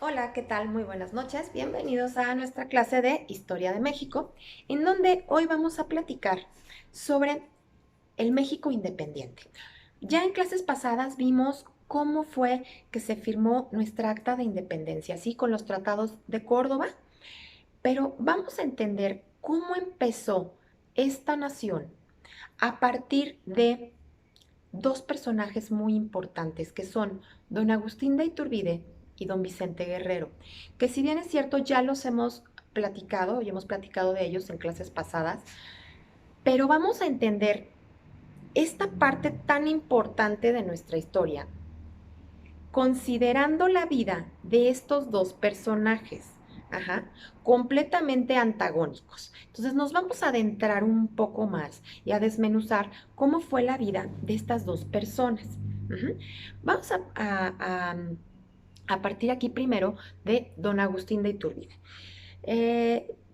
Hola, ¿qué tal? Muy buenas noches. Bienvenidos a nuestra clase de Historia de México, en donde hoy vamos a platicar sobre el México independiente. Ya en clases pasadas vimos cómo fue que se firmó nuestra acta de independencia, así con los tratados de Córdoba, pero vamos a entender cómo empezó esta nación a partir de dos personajes muy importantes que son don Agustín de Iturbide y don Vicente Guerrero, que si bien es cierto ya los hemos platicado y hemos platicado de ellos en clases pasadas, pero vamos a entender esta parte tan importante de nuestra historia considerando la vida de estos dos personajes, ajá, completamente antagónicos. Entonces nos vamos a adentrar un poco más y a desmenuzar cómo fue la vida de estas dos personas. Ujú. Vamos a partir aquí primero de don Agustín de Iturbide.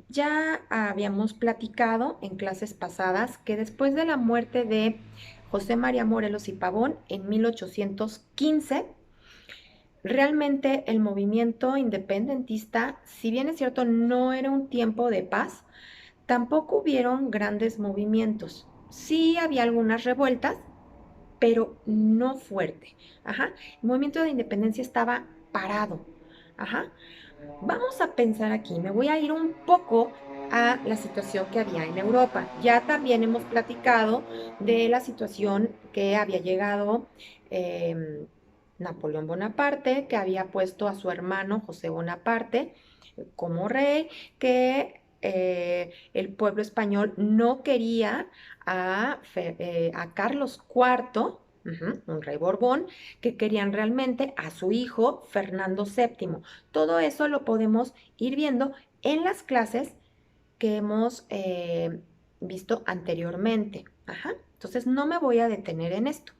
Ya habíamos platicado en clases pasadas que después de la muerte de José María Morelos y Pavón en 1815, realmente el movimiento independentista, si bien es cierto, no era un tiempo de paz, tampoco hubieron grandes movimientos. Sí había algunas revueltas, pero no fuerte. Ajá. El movimiento de independencia estaba parado. Ajá. Vamos a pensar aquí, me voy a ir un poco a la situación que había en Europa. Ya también hemos platicado de la situación que había llegado eh, Napoleón Bonaparte, que había puesto a su hermano José Bonaparte como rey, que el pueblo español no quería a Carlos IV, un rey Borbón, que querían realmente a su hijo Fernando VII. Todo eso lo podemos ir viendo en las clases que hemos visto anteriormente. Ajá. Entonces no me voy a detener en esto.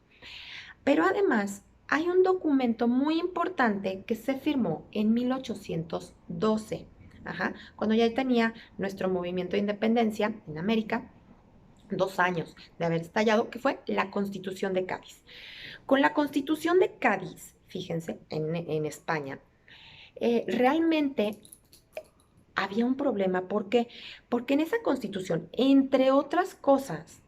Pero además hay un documento muy importante que se firmó en 1812, ajá, cuando ya tenía nuestro movimiento de independencia en América 2 años de haber estallado, que fue la Constitución de Cádiz. Con la Constitución de Cádiz, fíjense, en España, realmente había un problema. ¿Por qué? Porque en esa constitución, entre otras cosas,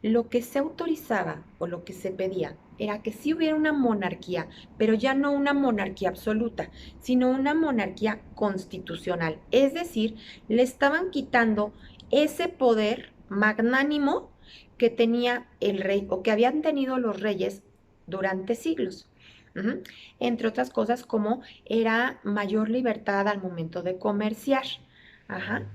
lo que se autorizaba o lo que se pedía era que sí hubiera una monarquía, pero ya no una monarquía absoluta, sino una monarquía constitucional. Es decir, le estaban quitando ese poder magnánimo que tenía el rey o que habían tenido los reyes durante siglos. Ujú. Entre otras cosas, como era mayor libertad al momento de comerciar. Ajá.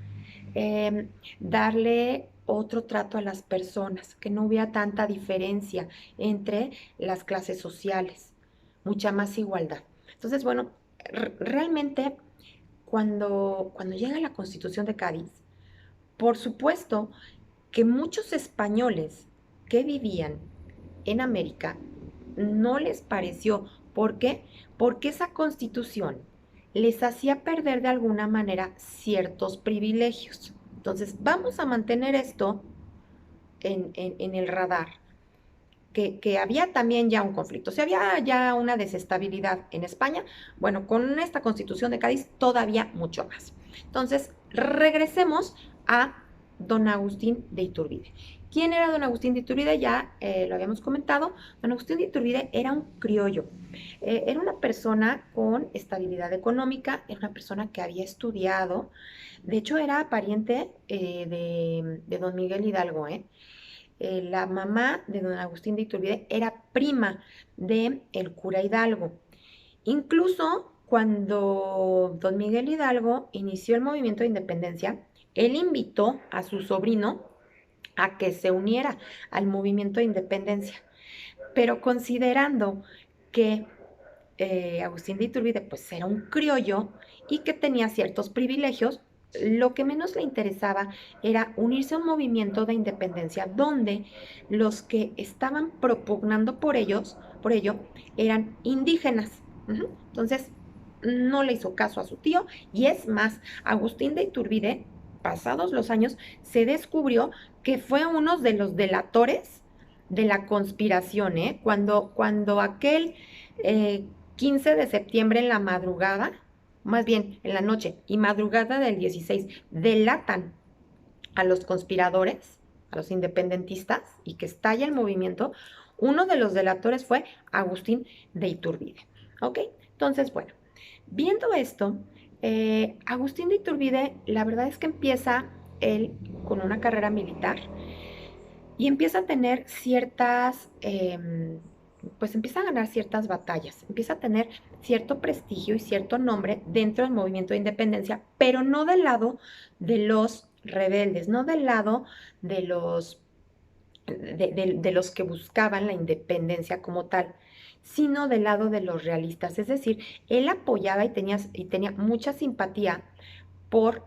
Em, Darle otro trato a las personas, que no hubiera tanta diferencia entre las clases sociales, mucha más igualdad. Entonces, bueno, realmente cuando llega la Constitución de Cádiz, por supuesto que muchos españoles que vivían en América no les pareció. ¿Por qué? Porque esa constitución les hacía perder de alguna manera ciertos privilegios. Entonces, vamos a mantener esto en el radar, que había también ya un conflicto, o sea, había ya una desestabilidad en España. Bueno, con esta constitución de Cádiz todavía mucho más. Entonces, regresemos a don Agustín de Iturbide. ¿Quién era don Agustín de Iturbide? Ya lo habíamos comentado. Don Agustín de Iturbide era un criollo. Era una persona con estabilidad económica, era una persona que había estudiado. De hecho, era pariente de don Miguel Hidalgo, ¿eh? La mamá de don Agustín de Iturbide era prima de el cura Hidalgo. Incluso cuando don Miguel Hidalgo inició el movimiento de independencia, él invitó a su sobrino a que se uniera al movimiento de independencia. Pero considerando que Agustín de Iturbide pues era un criollo y que tenía ciertos privilegios, lo que menos le interesaba era unirse a un movimiento de independencia donde los que estaban propugnando por ello, eran indígenas. Entonces, no le hizo caso a su tío y es más, Agustín de Iturbide, pasados los años, se descubrió que fue uno de los delatores de la conspiración, ¿eh? Cuando aquel 15 de septiembre en la madrugada, más bien en la noche y madrugada del 16, delatan a los conspiradores, a los independentistas, y que estalla el movimiento, uno de los delatores fue Agustín de Iturbide. ¿Ok? Entonces, bueno, viendo esto, Agustín de Iturbide, la verdad es que empieza él con una carrera militar y empieza a tener ciertas, pues empieza a ganar ciertas batallas, empieza a tener cierto prestigio y cierto nombre dentro del movimiento de independencia, pero no del lado de los rebeldes, no del lado de de los que buscaban la independencia como tal, sino del lado de los realistas. Es decir, él apoyaba y tenía mucha simpatía por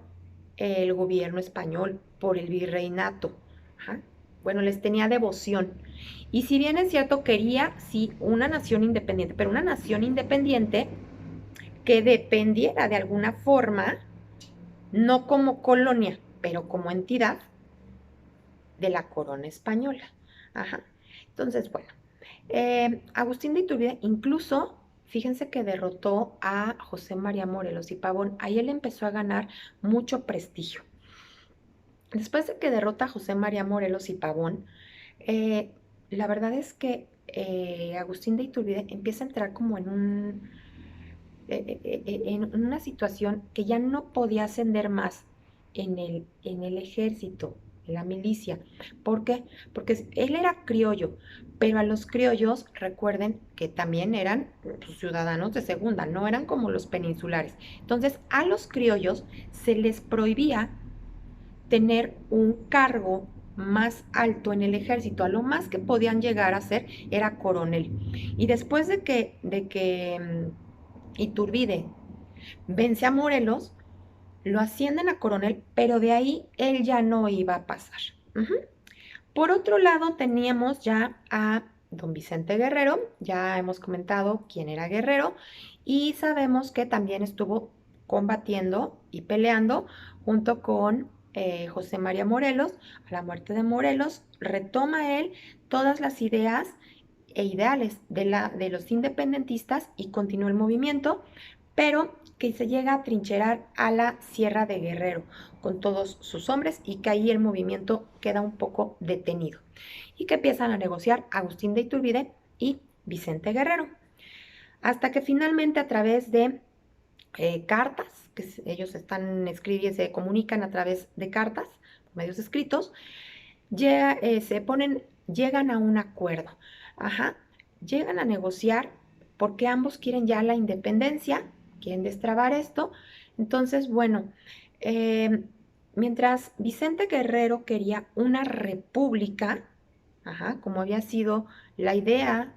el gobierno español, por el virreinato. Ajá. Bueno, les tenía devoción. Y si bien es cierto, quería, sí, una nación independiente, pero una nación independiente que dependiera de alguna forma, no como colonia, pero como entidad de la corona española. Ajá. Entonces, bueno, Agustín de Iturbide incluso, fíjense que derrotó a José María Morelos y Pavón. Ahí él empezó a ganar mucho prestigio. Después de que derrota a José María Morelos y Pavón, eh, la verdad es que Agustín de Iturbide empieza a entrar como en una situación que ya no podía ascender más en el ejército, en la milicia. ¿Por qué? Porque él era criollo, pero a los criollos, recuerden que también eran pues, ciudadanos de segunda, no eran como los peninsulares. Entonces, a los criollos se les prohibía tener un cargo más alto en el ejército. A lo más que podían llegar a ser era coronel. Y después de que Iturbide vence a Morelos, lo ascienden a coronel, pero de ahí él ya no iba a pasar. Ujú. Por otro lado, teníamos ya a don Vicente Guerrero, ya hemos comentado quién era Guerrero, y sabemos que también estuvo combatiendo y peleando junto con José María Morelos. A la muerte de Morelos, retoma él todas las ideas e ideales de los independentistas y continúa el movimiento, pero que se llega a trincherar a la Sierra de Guerrero con todos sus hombres y que ahí el movimiento queda un poco detenido y que empiezan a negociar Agustín de Iturbide y Vicente Guerrero, hasta que finalmente a través de cartas, que ellos están escribiendo y se comunican a través de cartas, medios escritos, llegan a un acuerdo. Ajá, llegan a negociar porque ambos quieren ya la independencia, quieren destrabar esto. Entonces, bueno, eh, mientras Vicente Guerrero quería una república, ajá, como había sido la idea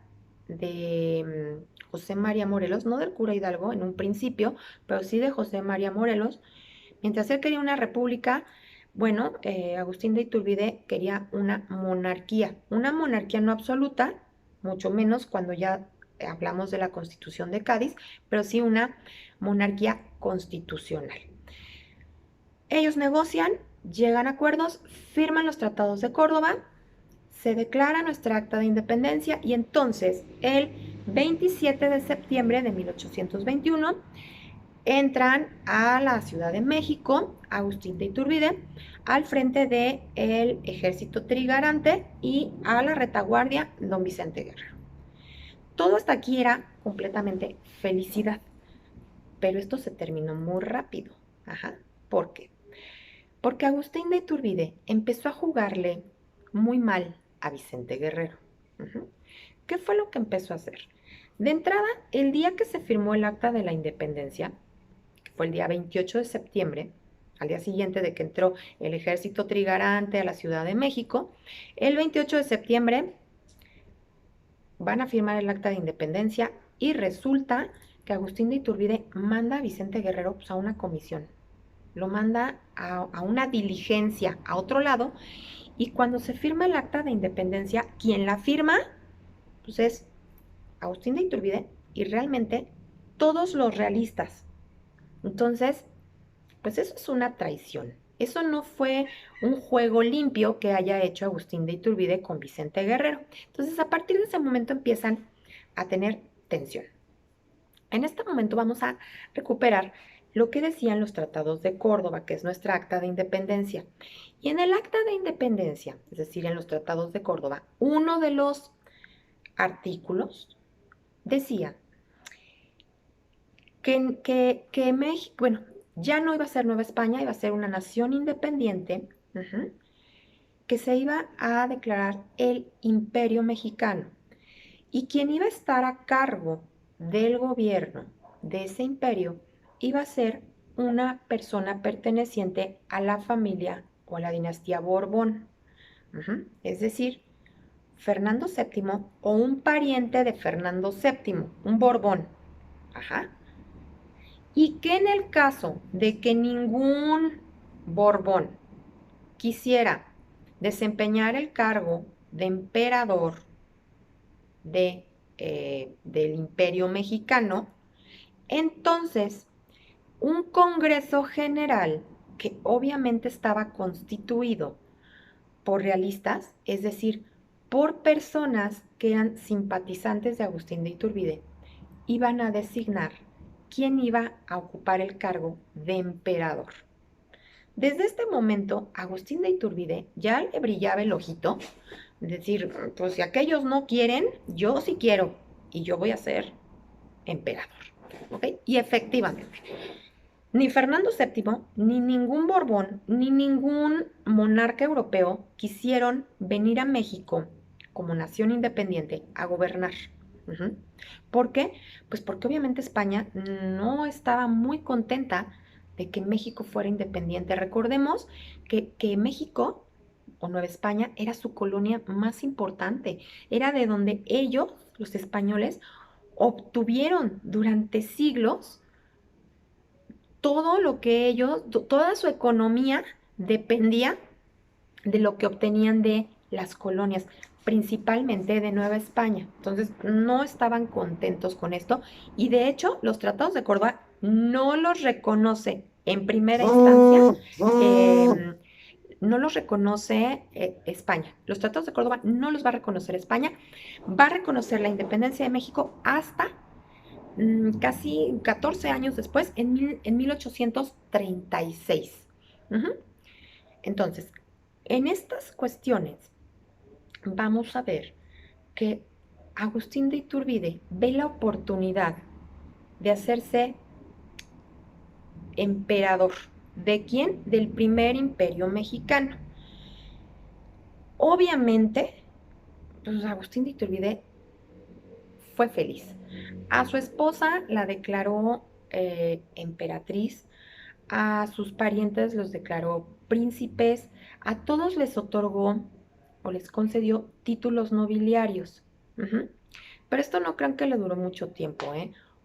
de José María Morelos, no del cura Hidalgo en un principio, pero sí de José María Morelos, mientras él quería una república, bueno, Agustín de Iturbide quería una monarquía no absoluta, mucho menos cuando ya hablamos de la Constitución de Cádiz, pero sí una monarquía constitucional. Ellos negocian, llegan a acuerdos, firman los tratados de Córdoba, se declara nuestra acta de independencia y entonces el 27 de septiembre de 1821 entran a la Ciudad de México Agustín de Iturbide al frente del ejército trigarante y a la retaguardia don Vicente Guerrero. Todo hasta aquí era completamente felicidad, pero esto se terminó muy rápido. Ajá. ¿Por qué? Porque Agustín de Iturbide empezó a jugarle muy mal a Vicente Guerrero. Uh-huh. ¿Qué fue lo que empezó a hacer? De entrada, el día que se firmó el acta de la independencia, que fue el día 28 de septiembre, al día siguiente de que entró el ejército trigarante a la Ciudad de México, el 28 de septiembre van a firmar el acta de independencia y resulta que Agustín de Iturbide manda a Vicente Guerrero pues, a una comisión, lo manda a una diligencia a otro lado y cuando se firma el acta de independencia, quien la firma pues es Agustín de Iturbide y realmente todos los realistas. Entonces, pues eso es una traición. Eso no fue un juego limpio que haya hecho Agustín de Iturbide con Vicente Guerrero. Entonces, a partir de ese momento empiezan a tener tensión. En este momento vamos a recuperar lo que decían los tratados de Córdoba, que es nuestra acta de independencia. Y en el acta de independencia, es decir, en los tratados de Córdoba, uno de los artículos decía que México, bueno, ya no iba a ser Nueva España, iba a ser una nación independiente, que se iba a declarar el Imperio Mexicano. Y quien iba a estar a cargo del gobierno de ese imperio iba a ser una persona perteneciente a la familia o a la dinastía Borbón. Es decir, Fernando VII o un pariente de Fernando VII, un Borbón. Ajá. Y que en el caso de que ningún Borbón quisiera desempeñar el cargo de emperador del Imperio Mexicano, entonces un Congreso General que obviamente estaba constituido por realistas, es decir, por personas que eran simpatizantes de Agustín de Iturbide, iban a designar quién iba a ocupar el cargo de emperador. Desde este momento, Agustín de Iturbide ya le brillaba el ojito, es decir, pues si aquellos no quieren, yo sí quiero, y yo voy a ser emperador. ¿Ok? Y efectivamente, ni Fernando VII, ni ningún Borbón, ni ningún monarca europeo quisieron venir a México como nación independiente a gobernar. ¿Por qué? Pues porque obviamente España no estaba muy contenta de que México fuera independiente. Recordemos que México o Nueva España era su colonia más importante, era de donde ellos, los españoles, obtuvieron durante siglos todo lo que ellos, toda su economía dependía de lo que obtenían de las colonias, principalmente de Nueva España. Entonces, no estaban contentos con esto y de hecho los tratados de Córdoba no los reconoce en primera instancia, no los reconoce España. Los tratados de Córdoba no los va a reconocer España, va a reconocer la independencia de México hasta casi 14 años después, en 1836. Entonces, en estas cuestiones vamos a ver que Agustín de Iturbide ve la oportunidad de hacerse emperador. ¿De quién? Del primer imperio mexicano. Obviamente, pues Agustín de Iturbide fue feliz. A su esposa la declaró emperatriz, a sus parientes los declaró príncipes, a todos les otorgó o les concedió títulos nobiliarios. Pero esto no crean que le duró mucho tiempo,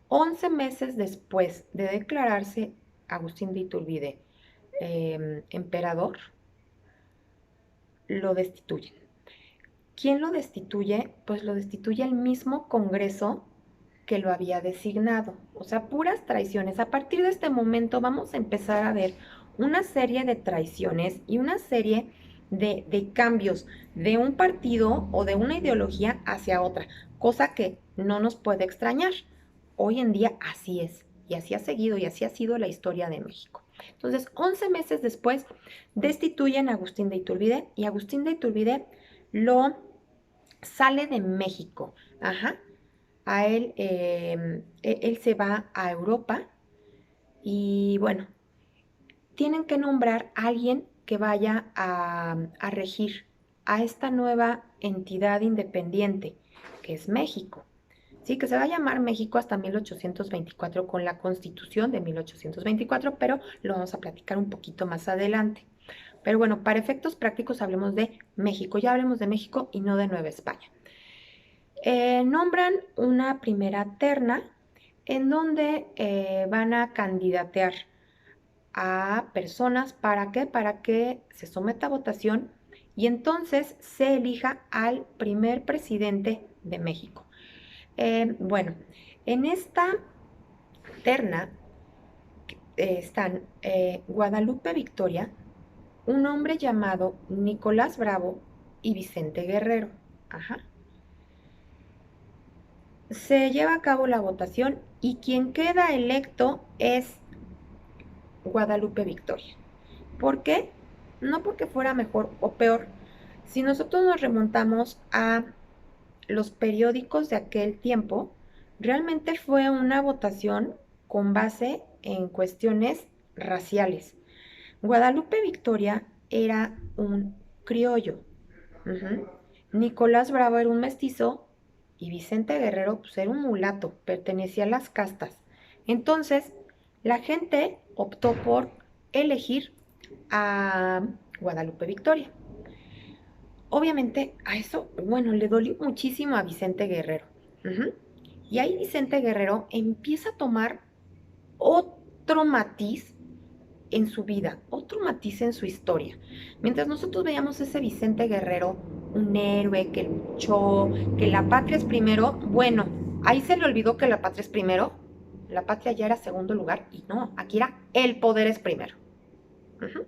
11 meses después de declararse Agustín de Iturbide emperador, lo destituyen. ¿Quién lo destituye? Pues lo destituye el mismo Congreso que lo había designado. O sea, puras traiciones. A partir de este momento vamos a empezar a ver una serie de traiciones y una serie de cambios de un partido o de una ideología hacia otra, cosa que no nos puede extrañar. Hoy en día así es, y así ha seguido y así ha sido la historia de México. Entonces, 11 meses después, destituyen a Agustín de Iturbide y Agustín de Iturbide lo sale de México. A él, él se va a Europa y bueno, tienen que nombrar a alguien que vaya a regir a esta nueva entidad independiente que es México. Sí, que se va a llamar México hasta 1824 con la Constitución de 1824, pero lo vamos a platicar un poquito más adelante. Pero bueno, para efectos prácticos hablemos de México. Ya hablemos de México y no de Nueva España. Nombran una primera terna en donde van a candidatear a personas. ¿Para qué? Para que se someta a votación y entonces se elija al primer presidente de México. Bueno, en esta terna están Guadalupe Victoria, un hombre llamado Nicolás Bravo y Vicente Guerrero. Se lleva a cabo la votación y quien queda electo es Guadalupe Victoria. ¿Por qué? No porque fuera mejor o peor. Si nosotros nos remontamos a los periódicos de aquel tiempo, realmente fue una votación con base en cuestiones raciales. Guadalupe Victoria era un criollo. Ujú. Nicolás Bravo era un mestizo y Vicente Guerrero pues, era un mulato, pertenecía a las castas. Entonces, la gente optó por elegir a Guadalupe Victoria. Obviamente, a eso, bueno, le dolió muchísimo a Vicente Guerrero. Ujú. Y ahí Vicente Guerrero empieza a tomar otro matiz en su vida, otro matiz en su historia. Mientras nosotros veíamos ese Vicente Guerrero, un héroe que luchó, que la patria es primero, bueno, ahí se le olvidó que la patria es primero, la patria ya era segundo lugar y no, aquí era el poder es primero. Ujú.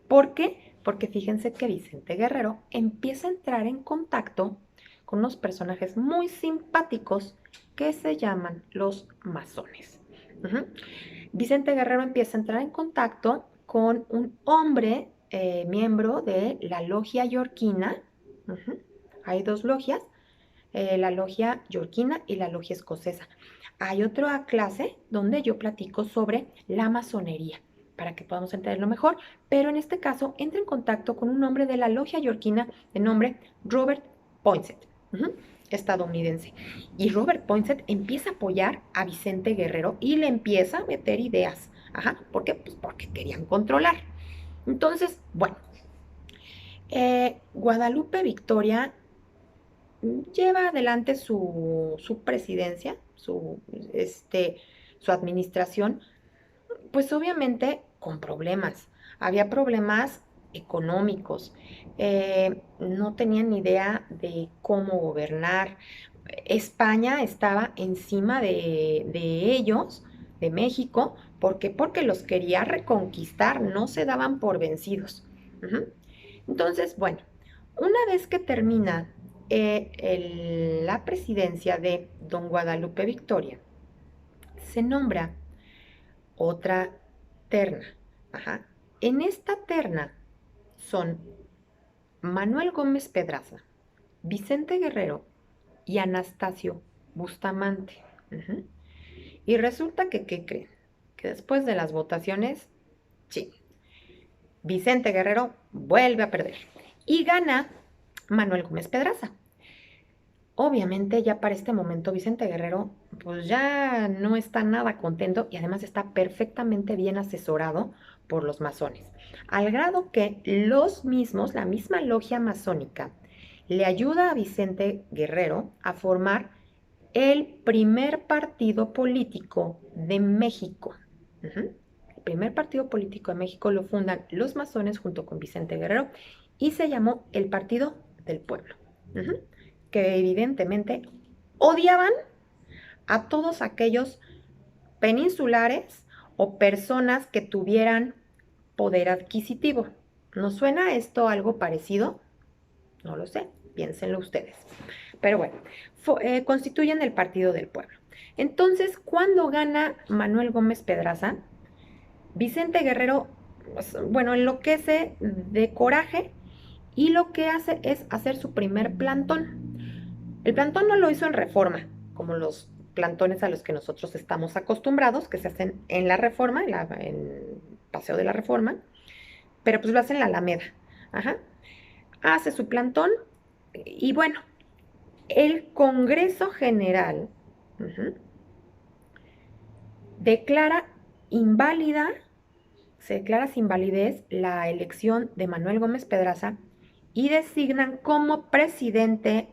¿Por qué? Porque fíjense que Vicente Guerrero empieza a entrar en contacto con unos personajes muy simpáticos que se llaman los masones. Ujú. Vicente Guerrero empieza a entrar en contacto con un hombre miembro de la logia yorquina. Ujú. Hay dos logias, la logia yorquina y la logia escocesa. Hay otra clase donde yo platico sobre la masonería para que podamos entenderlo mejor, pero en este caso entra en contacto con un hombre de la logia yorquina de nombre Robert Poinsett, estadounidense. Y Robert Poinsett empieza a apoyar a Vicente Guerrero y le empieza a meter ideas. Ajá, ¿por qué? Pues porque querían controlar. Entonces, bueno, Guadalupe Victoria lleva adelante su presidencia, su administración, pues obviamente con problemas. Había problemas económicos, no tenían ni idea de cómo gobernar. España estaba encima de ellos, de México, ¿por qué? Porque los quería reconquistar, no se daban por vencidos. Ujú. Entonces, bueno, una vez que termina la presidencia de don Guadalupe Victoria, se nombra otra terna. Ajá. En esta terna son Manuel Gómez Pedraza, Vicente Guerrero y Anastasio Bustamante. Ujú. Y resulta que, ¿qué creen? Que después de las votaciones, sí, Vicente Guerrero vuelve a perder y gana Manuel Gómez Pedraza. Obviamente ya para este momento Vicente Guerrero pues ya no está nada contento y además está perfectamente bien asesorado por los masones, al grado que los mismos, la misma logia masónica, le ayuda a Vicente Guerrero a formar el primer partido político de México. Ujú. El primer partido político de México lo fundan los masones junto con Vicente Guerrero y se llamó el Partido del Pueblo. Ujú. Que evidentemente odiaban a todos aquellos peninsulares o personas que tuvieran poder adquisitivo. ¿Nos suena esto algo parecido? No lo sé, piénsenlo ustedes. Pero bueno, constituyen el Partido del Pueblo. Entonces, cuando gana Manuel Gómez Pedraza, Vicente Guerrero, pues, bueno, enloquece de coraje y lo que hace es hacer su primer plantón. El plantón no lo hizo en Reforma, como los plantones a los que nosotros estamos acostumbrados, que se hacen en la Reforma, en Paseo de la Reforma, pero pues lo hace en la Alameda. Ajá. Hace su plantón y bueno, el Congreso General ujú, declara inválida, se declara sin validez la elección de Manuel Gómez Pedraza y designan como presidente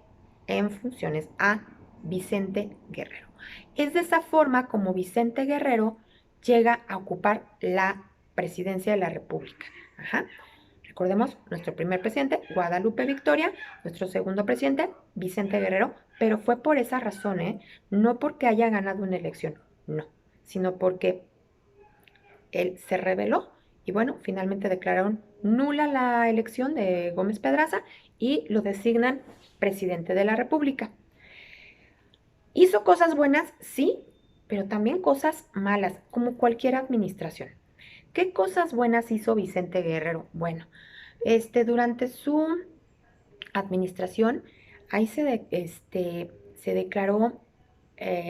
en funciones a Vicente Guerrero. Es de esa forma como Vicente Guerrero llega a ocupar la presidencia de la República. Ajá. Recordemos, nuestro primer presidente, Guadalupe Victoria, nuestro segundo presidente, Vicente Guerrero, pero fue por esa razón, ¿eh? No porque haya ganado una elección, no, sino porque él se rebeló y bueno, finalmente declararon nula la elección de Gómez Pedraza y lo designan presidente de la República. ¿Hizo cosas buenas? Sí, pero también cosas malas, como cualquier administración. ¿Qué cosas buenas hizo Vicente Guerrero? Bueno, durante su administración, ahí se declaró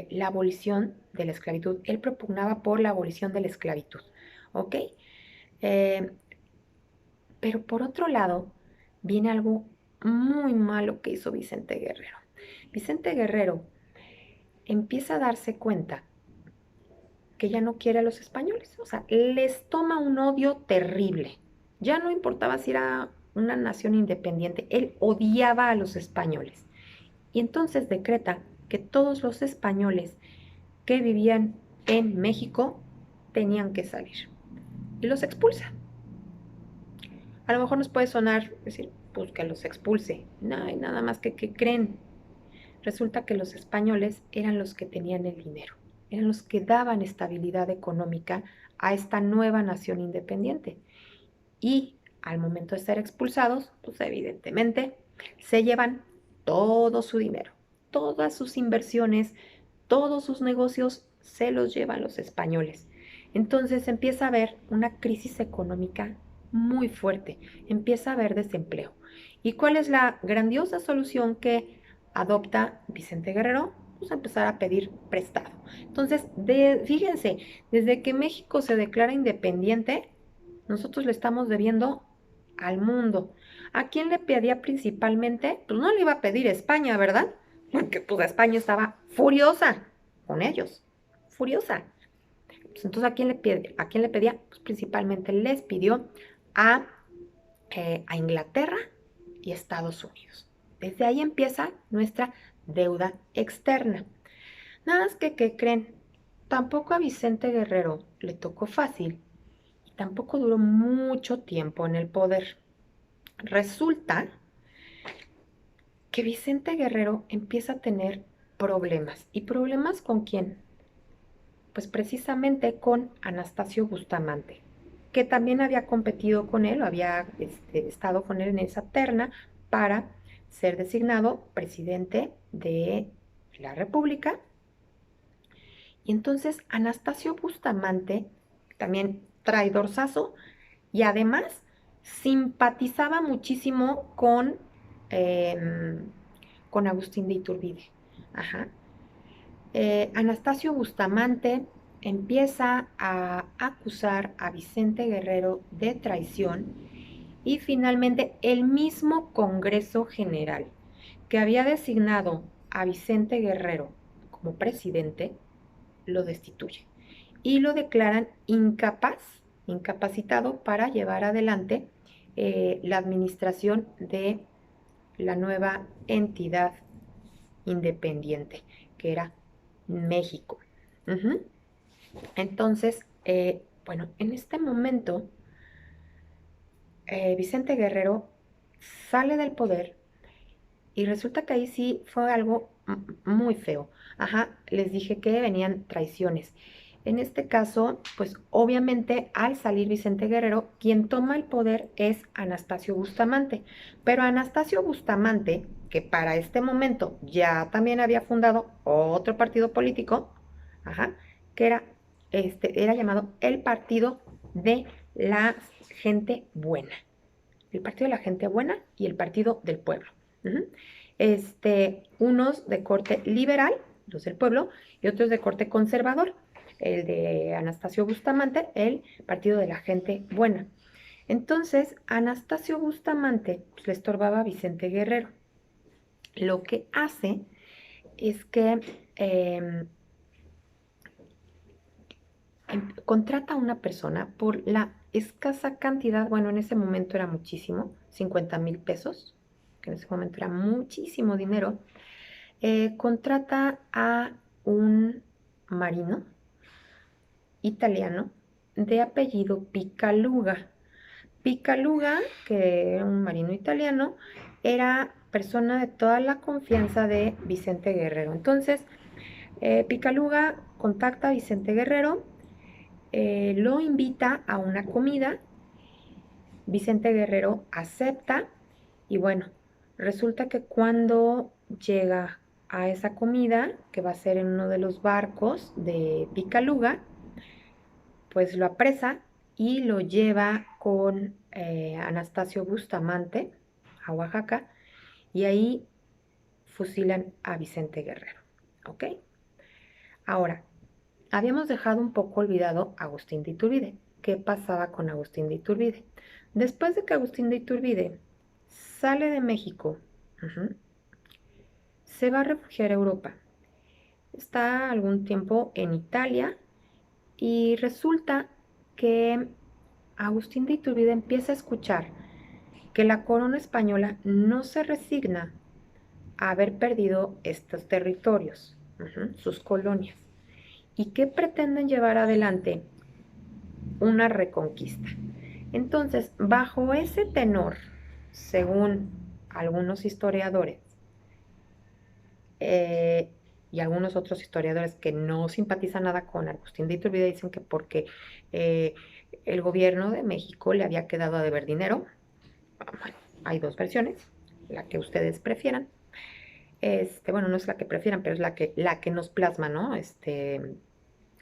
la abolición de la esclavitud. Él propugnaba por la abolición de la esclavitud, ¿ok? Eh, pero por otro lado, viene algo muy malo que hizo Vicente Guerrero. Vicente Guerrero empieza a darse cuenta que ya no quiere a los españoles, o sea, les toma un odio terrible. Ya no importaba si era una nación independiente, él odiaba a los españoles. Y entonces decreta que todos los españoles que vivían en México tenían que salir. Y los expulsa. A lo mejor nos puede sonar decir, pues que los expulse. No, hay nada más que creen. Resulta que los españoles eran los que tenían el dinero, eran los que daban estabilidad económica a esta nueva nación independiente. Y al momento de ser expulsados, pues evidentemente se llevan todo su dinero, todas sus inversiones, todos sus negocios se los llevan los españoles. Entonces empieza a haber una crisis económica muy fuerte, empieza a haber desempleo. ¿Y cuál es la grandiosa solución que adopta Vicente Guerrero? Pues empezar a pedir prestado. Entonces, fíjense, desde que México se declara independiente, nosotros le estamos debiendo al mundo. ¿A quién le pedía principalmente? Pues no le iba a pedir a España, ¿verdad? Porque pues España estaba furiosa con ellos, furiosa. Pues, entonces, ¿a quién le pedía? Pues principalmente les pidió a, a Inglaterra y Estados Unidos. Desde ahí empieza nuestra deuda externa. Nada más que, ¿qué creen? Tampoco a Vicente Guerrero le tocó fácil y tampoco duró mucho tiempo en el poder. Resulta que Vicente Guerrero empieza a tener problemas. ¿Y problemas con quién? Pues precisamente con Anastasio Bustamante, que también había competido con él, o había estado con él en esa terna para ser designado presidente de la República. Y entonces Anastasio Bustamante, también traidorzazo, y además simpatizaba muchísimo con Agustín de Iturbide. Ajá. Anastasio Bustamante empieza a acusar a Vicente Guerrero de traición y finalmente el mismo Congreso General que había designado a Vicente Guerrero como presidente lo destituye y lo declaran incapacitado para llevar adelante la administración de la nueva entidad independiente, que era México. Uh-huh. Entonces, bueno, en este momento, Vicente Guerrero sale del poder y resulta que ahí sí fue algo muy feo. Ajá, les dije que venían traiciones. En este caso, pues obviamente al salir Vicente Guerrero, quien toma el poder es Anastasio Bustamante. Pero Anastasio Bustamante, que para este momento ya también había fundado otro partido político, ajá, que era llamado el Partido de la Gente Buena. El Partido de la Gente Buena y el Partido del Pueblo. Uh-huh. Unos de corte liberal, los del pueblo, y otros de corte conservador, el de Anastasio Bustamante, el Partido de la Gente Buena. Entonces, Anastasio Bustamante pues, le estorbaba a Vicente Guerrero. Lo que hace es que contrata a una persona por la escasa cantidad, bueno, en ese momento era muchísimo, 50,000 pesos, que en ese momento era muchísimo dinero, contrata a un marino italiano de apellido Picaluga. Picaluga, que era un marino italiano, era persona de toda la confianza de Vicente Guerrero. Entonces, Picaluga contacta a Vicente Guerrero, lo invita a una comida, Vicente Guerrero acepta y bueno, resulta que cuando llega a esa comida, que va a ser en uno de los barcos de Picaluga, pues lo apresa y lo lleva con Anastasio Bustamante a Oaxaca, y ahí fusilan a Vicente Guerrero, ¿ok? Ahora, habíamos dejado un poco olvidado a Agustín de Iturbide. ¿Qué pasaba con Agustín de Iturbide? Después de que Agustín de Iturbide sale de México, se va a refugiar a Europa. Está algún tiempo en Italia y resulta que Agustín de Iturbide empieza a escuchar que la corona española no se resigna a haber perdido estos territorios, sus colonias, y que pretenden llevar adelante una reconquista. Entonces, bajo ese tenor, según algunos historiadores y algunos otros historiadores que no simpatizan nada con Agustín de Iturbide, dicen que porque el gobierno de México le había quedado a deber dinero. Bueno, hay dos versiones, la que ustedes prefieran. Bueno, no es la que prefieran, pero es la que nos plasma, ¿no?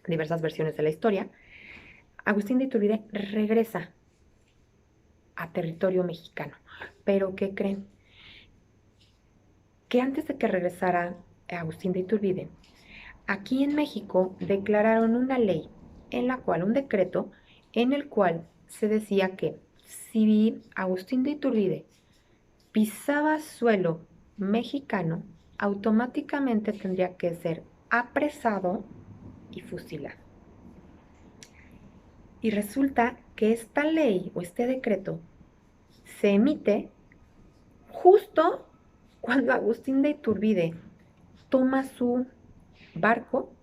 Diversas versiones de la historia. Agustín de Iturbide regresa a territorio mexicano. Pero ¿qué creen? Que antes de que regresara Agustín de Iturbide, aquí en México declararon una ley en la cual, un decreto en el cual se decía que si Agustín de Iturbide pisaba suelo mexicano, automáticamente tendría que ser apresado y fusilado. Y resulta que esta ley o este decreto se emite justo cuando Agustín de Iturbide toma su barco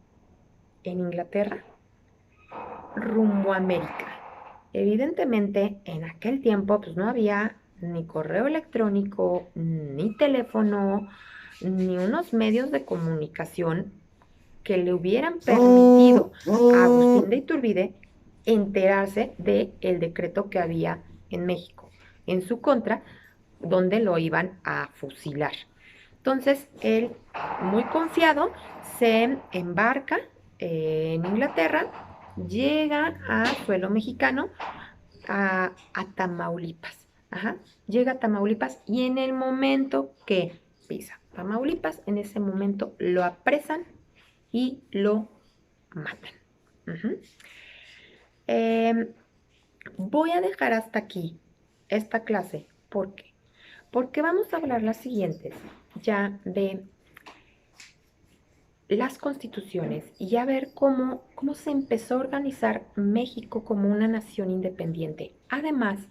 en Inglaterra rumbo a América. Evidentemente, en aquel tiempo pues no había ni correo electrónico, ni teléfono, ni unos medios de comunicación que le hubieran permitido a Agustín de Iturbide enterarse del decreto que había en México en su contra, donde lo iban a fusilar. Entonces, él, muy confiado, se embarca en Inglaterra, llega a suelo mexicano, a Tamaulipas. Llega a Tamaulipas y en el momento que pisa Tamaulipas, en ese momento lo apresan y lo matan. Voy a dejar hasta aquí esta clase. ¿Por qué? Porque vamos a hablar las siguientes ya de las constituciones y a ver cómo se empezó a organizar México como una nación independiente, además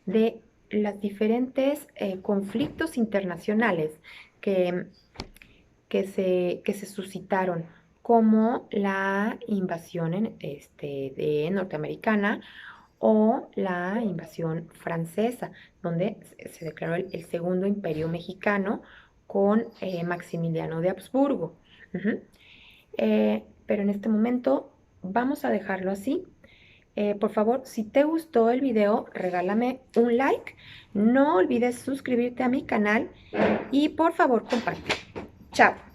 de los diferentes conflictos internacionales que se suscitaron, como la invasión de norteamericana o la invasión francesa, donde se declaró el Segundo Imperio Mexicano con Maximiliano de Habsburgo. Pero en este momento vamos a dejarlo así. Por favor, si te gustó el video, regálame un like. No olvides suscribirte a mi canal y por favor comparte. Chao.